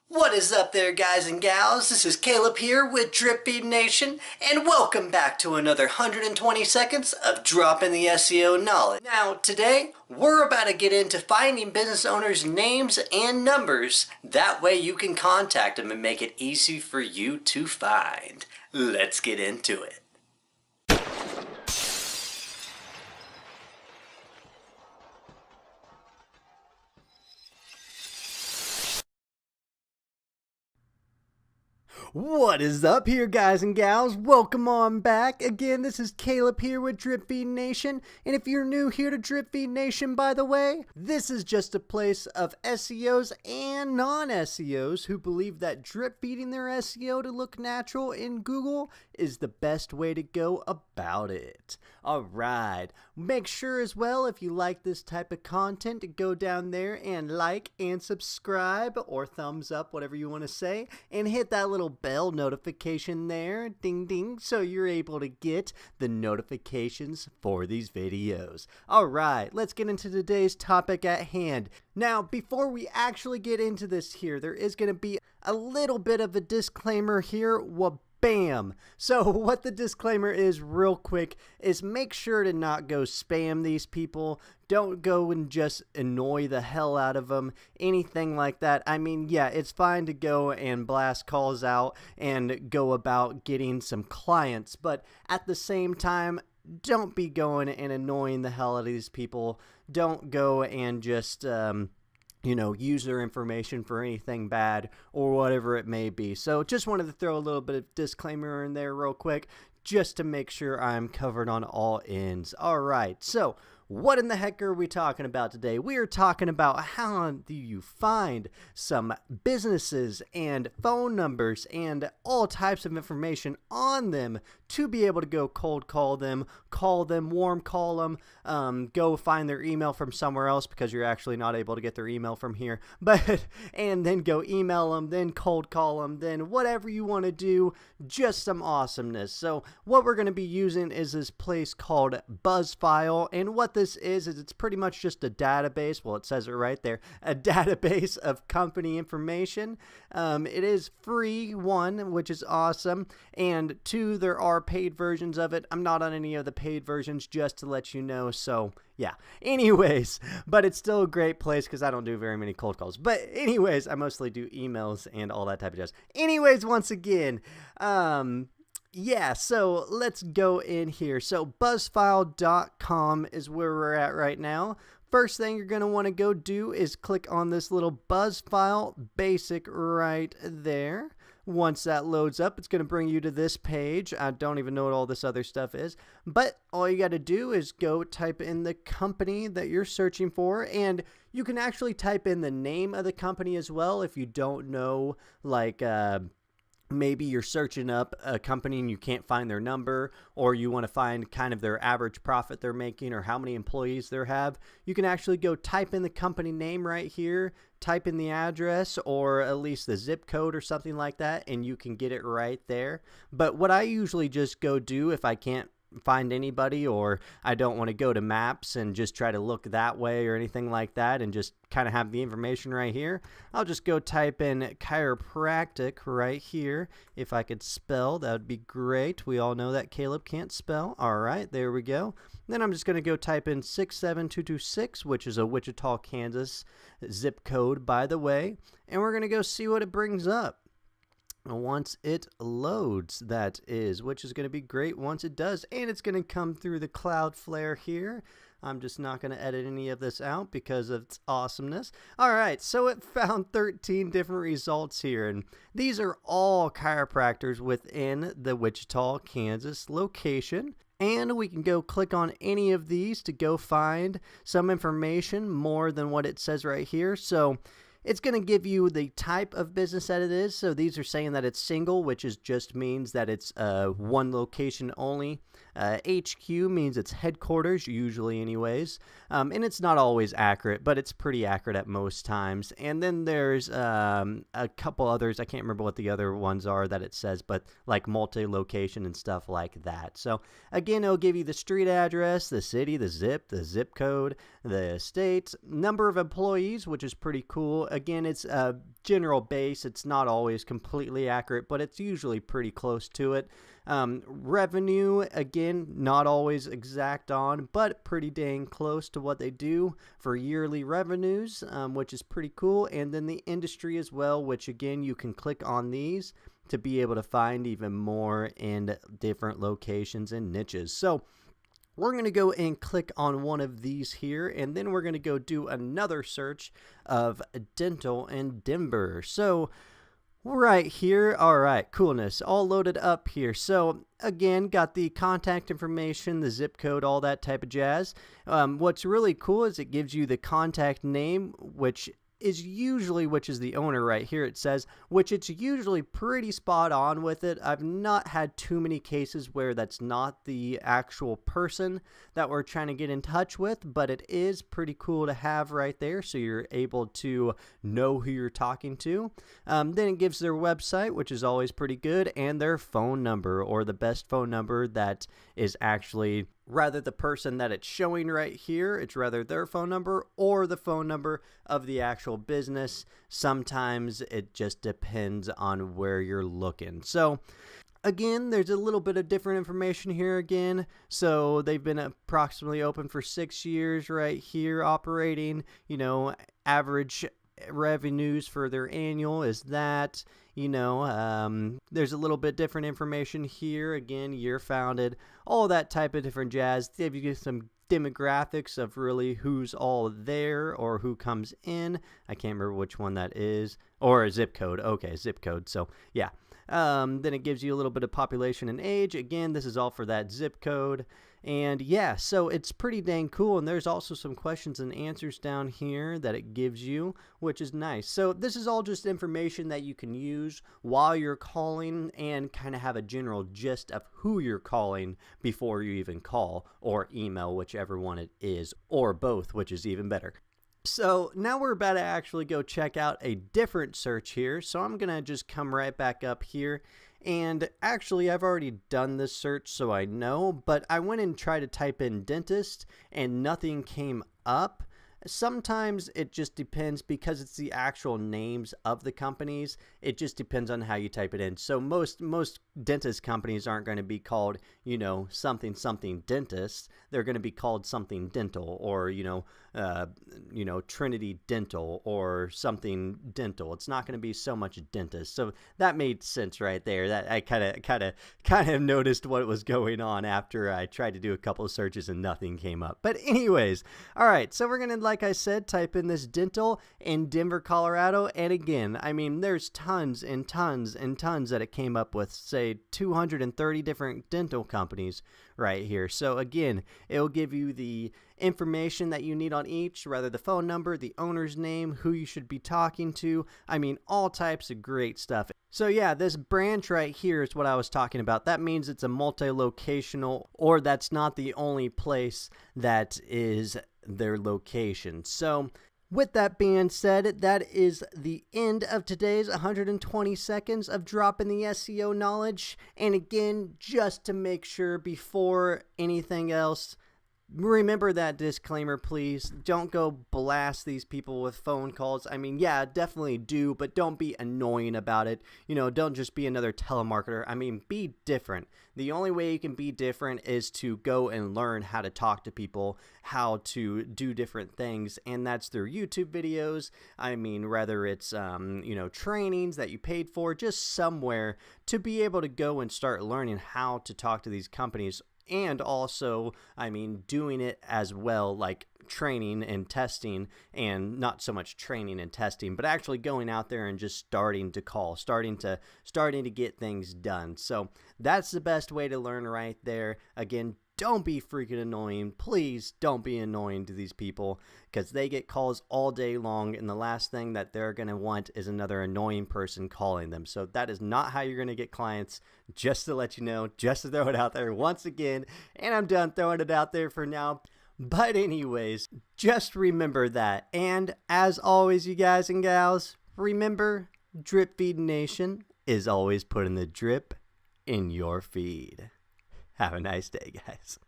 What is up there, guys and gals? This is Caleb here with Drip Feed Nation, and welcome back to another 120 seconds of dropping the SEO knowledge. Now, today, we're about to get into finding business owners' names and numbers. That way you can contact them and make it easy for you to find. Let's get into it. What is up here, guys and gals? Welcome on back. Again, this is Caleb here with Drip Feed Nation. And if you're new here to Drip Feed Nation, by the way, this is just a place of SEOs and non-SEOs who believe that drip feeding their SEO to look natural in Google is the best way to go about it. Alright, make sure as well, if you like this type of content, to go down there and like and subscribe, or thumbs up, whatever you want to say, and hit that little bell notification there, ding ding, so you're able to get the notifications for these videos. Alright, let's get into today's topic at hand. Now, before we actually get into this here, there is going to be a little bit of a disclaimer here. Bam! So what the disclaimer is, real quick, is make sure to not go spam these people. Don't go and just annoy the hell out of them, anything like that. I mean, yeah, it's fine to go and blast calls out and go about getting some clients, but at the same time, don't be going and annoying the hell out of these people. Don't go and just use their information for anything bad or whatever it may be. So just wanted to throw a little bit of disclaimer in there real quick just to make sure I'm covered on all ends. All right, so what in the heck are we talking about today? We are talking about how do you find some businesses and phone numbers and all types of information on them to be able to go cold call them, warm call them, go find their email from somewhere else because you're actually not able to get their email from here, and then go email them, then cold call them, then whatever you want to do, just some awesomeness. So what we're going to be using is this place called BuzzFile, and what this is it's pretty much just a database. Well, it says it right there, a database of company information. It is free, one, which is awesome, and two, there are paid versions of it. I'm not on any of the paid versions, just to let you know. So yeah, anyways, but it's still a great place because I don't do very many cold calls. But anyways, I mostly do emails and all that type of jazz. Anyways, once again, yeah, so let's go in here. So buzzfile.com is where we're at right now. First thing you're going to want to go do is click on this little BuzzFile basic right there. Once that loads up, it's going to bring you to this page. I don't even know what all this other stuff is, but all you got to do is go type in the company that you're searching for, and you can actually type in the name of the company as well if you don't know, like, maybe you're searching up a company and you can't find their number, or you want to find kind of their average profit they're making or how many employees they have. You can actually go type in the company name right here, type in the address or at least the zip code or something like that, and you can get it right there. But what I usually just go do if I can't find anybody, or I don't want to go to maps and just try to look that way or anything like that and just kind of have the information right here, I'll just go type in chiropractic right here. If I could spell, that would be great. We all know that Caleb can't spell. All right, there we go. Then I'm just going to go type in 67226, which is a Wichita, Kansas zip code, by the way, and we're going to go see what it brings up. Once it loads, that is, which is going to be great once it does, and it's going to come through the Cloudflare here. I'm just not going to edit any of this out because of its awesomeness. All right, so it found 13 different results here, and these are all chiropractors within the Wichita, Kansas location. And we can go click on any of these to go find some information more than what it says right here. So it's going to give you the type of business that it is. So these are saying that it's single, which is just means that it's one location only. HQ means it's headquarters, usually anyways. And it's not always accurate, but it's pretty accurate at most times. And then there's a couple others. I can't remember what the other ones are that it says, but like multi-location and stuff like that. So again, it'll give you the street address, the city, the zip code, the state, number of employees, which is pretty cool. Again, it's general base. It's not always completely accurate, but it's usually pretty close to it. Revenue, again, not always exact on, but pretty dang close to what they do for yearly revenues, which is pretty cool. And then the industry as well, which again, you can click on these to be able to find even more in different locations and niches. So we're going to go and click on one of these here, and then we're going to go do another search of dental in Denver. So right here, all right, coolness, all loaded up here. So again, got the contact information, the zip code, all that type of jazz. What's really cool is it gives you the contact name, which is the owner right here, it says, which it's usually pretty spot on with it. I've not had too many cases where that's not the actual person that we're trying to get in touch with, but it is pretty cool to have right there, so you're able to know who you're talking to. Then it gives their website, which is always pretty good, and their phone number, or the best phone number that is actually rather the person that it's showing right here. It's rather their phone number or the phone number of the actual business. Sometimes it just depends on where you're looking. So again, there's a little bit of different information here again. So they've been approximately open for 6 years right here, operating, average revenues for their annual is that, there's a little bit different information here. Again, year founded, all that type of different jazz. They give you some demographics of really who's all there or who comes in. I can't remember which one that is, or a zip code. Okay, zip code. So yeah. Then it gives you a little bit of population and age. Again, this is all for that zip code. And yeah, so it's pretty dang cool. And there's also some questions and answers down here that it gives you, which is nice. So this is all just information that you can use while you're calling and kind of have a general gist of who you're calling before you even call, or email, whichever one it is, or both, which is even better. So now we're about to actually go check out a different search here. So I'm going to just come right back up here. And actually, I've already done this search, so I know. But I went and tried to type in dentist, and nothing came up. Sometimes it just depends, because it's the actual names of the companies. It just depends on how you type it in. So most dentist companies aren't going to be called, something dentist. They're going to be called something dental, or Trinity Dental, or something dental. It's not going to be so much dentist. So that made sense right there. That I kind of noticed what was going on after I tried to do a couple of searches and nothing came up. But anyways, all right. So we're going to, like I said, type in this dental in Denver, Colorado. And again, I mean, there's tons and tons and tons that it came up with, say 230 different dental companies right here. So again, it'll give you the information that you need on each, rather the phone number, the owner's name, who you should be talking to. I mean, all types of great stuff. So yeah, this branch right here is what I was talking about. That means it's a multi-locational, or that's not the only place that is their location. So with that being said, that is the end of today's 120 seconds of dropping the SEO knowledge. And again, just to make sure before anything else, remember that disclaimer, please. Don't go blast these people with phone calls. I mean, yeah, definitely do, but don't be annoying about it. Don't just be another telemarketer. I mean, be different. The only way you can be different is to go and learn how to talk to people, how to do different things, and that's through YouTube videos. I mean, whether it's, trainings that you paid for, just somewhere to be able to go and start learning how to talk to these companies. And also, I mean, doing it as well, like training and testing, and not so much training and testing, but actually going out there and just starting to call, starting to get things done. So that's the best way to learn right there. Again, don't be freaking annoying. Please don't be annoying to these people, because they get calls all day long, and the last thing that they're going to want is another annoying person calling them. So that is not how you're going to get clients, just to let you know, just to throw it out there once again. And I'm done throwing it out there for now. But anyways, just remember that. And as always, you guys and gals, remember, Drip Feed Nation is always putting the drip in your feed. Have a nice day, guys.